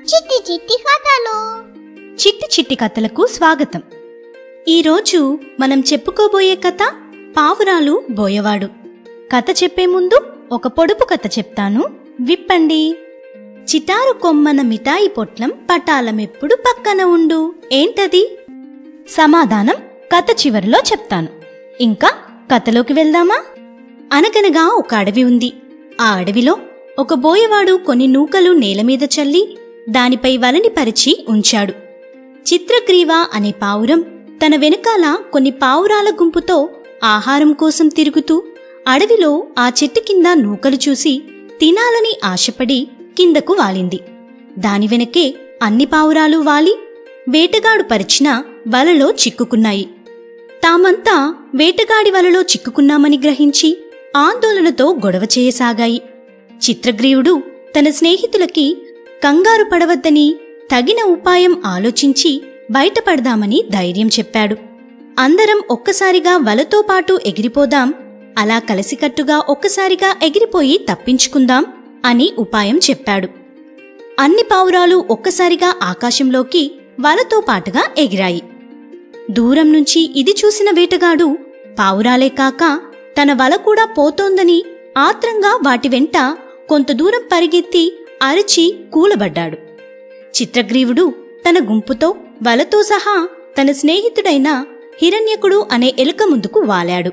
చిట్టి చిట్టి కథలు. చిట్టి చిట్టి కథలకు స్వాగతం. ఈరోజు మనం చెప్పుకోబోయే కథ పావురాలు బోయవాడు. కథ చెప్పే ముందు ఒక పొడుపు కథ చెప్తాను, విప్పండి. చిటారు కొమ్మన మిఠాయి పొట్లం పటాలమెప్పుడు పక్కన ఉండు. ఏంటది? సమాధానం కథ చివరిలో చెప్తాను. ఇంకా కథలోకి వెళ్దామా? అనగనగా ఒక అడవి ఉంది. ఆ అడవిలో ఒక బోయవాడు కొన్ని నూకలు నేలమీద చల్లి దానిపై వలని పరిచి ఉంచాడు. చిత్రగ్రీవ అనే పావురం తన వెనకాల కొన్ని పావురాల గుంపుతో ఆహారం కోసం తిరుగుతూ అడవిలో ఆ చెట్టు కింద నూకలు చూసి తినాలని ఆశపడి కిందకు వాలింది. దాని వెనకే అన్ని పావురాలు వాలి వేటగాడు పరిచిన వలలో చిక్కుకున్నాయి. తామంతా వేటగాడి వలలో చిక్కుకున్నామని గ్రహించి ఆందోళనతో గొడవ చేయసాగాయి. చిత్రగ్రీవుడు తన స్నేహితులకి కంగారు పడవద్దని తగిన ఉపాయం ఆలోచించి బయటపడదామని ధైర్యం చెప్పాడు. అందరం ఒక్కసారిగా వలతో పాటు ఎగిరిపోదాం, అలా కలిసికట్టుగా ఒక్కసారిగా ఎగిరిపోయి తప్పించుకుందాం అని ఉపాయం చెప్పాడు. అన్ని పావురాలు ఒక్కసారిగా ఆకాశంలోకి వలతో పాటుగా ఎగిరాయి. దూరం నుంచి ఇది చూసిన వేటగాడు పావురాలే కాక తన వల కూడా పోతోందని ఆత్రంగా వాటి వెంట కొంత దూరం పరిగెత్తి అరిచి కూలబడ్డాడు. చిత్రగ్రీవుడు తన గుంపుతో వలతో సహా తన స్నేహితుడైన హిరణ్యకుడు అనే ఎలుక ముందుకు వాలాడు.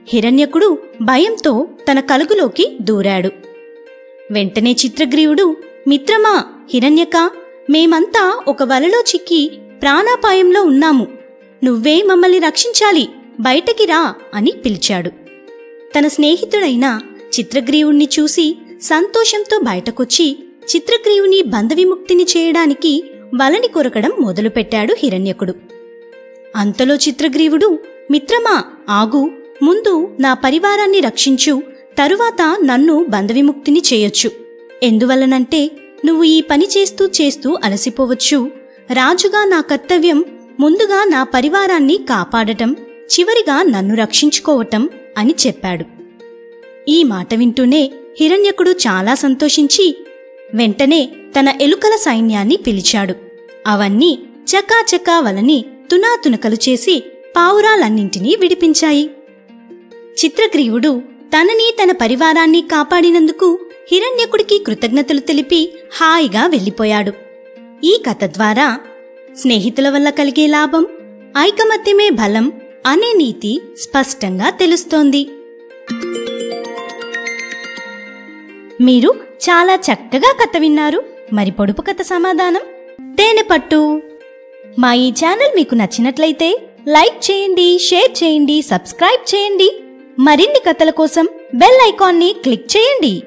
హిరణ్యకుడు భయంతో తన కలుగులోకి దూరాడు. వెంటనే చిత్రగ్రీవుడు, మిత్రమా హిరణ్యక, మేమంతా ఒక వలలో చిక్కి ప్రాణాపాయంలో ఉన్నాము, నువ్వే మమ్మల్ని రక్షించాలి, బయటకి రా అని పిలిచాడు. తన స్నేహితుడైన చిత్రగ్రీవుణ్ణి చూసి సంతోషంతో బయటకొచ్చి చిత్రగ్రీవుని బంధవిముక్తిని చేయడానికి వలని కొరకడం మొదలుపెట్టాడు హిరణ్యకుడు. అంతలో చిత్రగ్రీవుడు, మిత్రమా ఆగు, ముందు నా పరివారాన్ని రక్షించు, తరువాత నన్ను బంధవిముక్తిని చేయొచ్చు. ఎందువల్లనంటే నువ్వు ఈ పని చేస్తూ చేస్తూ అలసిపోవచ్చు. రాజుగా నా కర్తవ్యం ముందుగా నా పరివారాన్ని కాపాడటం, చివరిగా నన్ను రక్షించుకోవటం అని చెప్పాడు. ఈ మాట వింటూనే హిరణ్యకుడు చాలా సంతోషించి వెంటనే తన ఎలుకల సైన్యాన్ని పిలిచాడు. అవన్నీ చకాచకా వలని తునాతునకలు చేసి పావురాలన్నింటినీ విడిపించాయి. చిత్రగ్రీవుడు తనని తన పరివారాన్ని కాపాడినందుకు హిరణ్యకుడికి కృతజ్ఞతలు తెలిపి హాయిగా వెళ్ళిపోయాడు. ఈ కథ ద్వారా స్నేహితుల వల్ల కలిగే లాభం, ఐకమత్యమే బలం అనే నీతి స్పష్టంగా తెలుస్తోంది. మీరు చాలా చక్కగా కథ విన్నారు. మరి పొడుపు కథ సమాధానం తేనెపట్టు. మా ఈ ఛానల్ మీకు నచ్చినట్లయితే లైక్ చేయండి, షేర్ చేయండి, సబ్స్క్రైబ్ చేయండి. మరిన్ని కథల కోసం బెల్ ఐకాన్ని క్లిక్ చేయండి.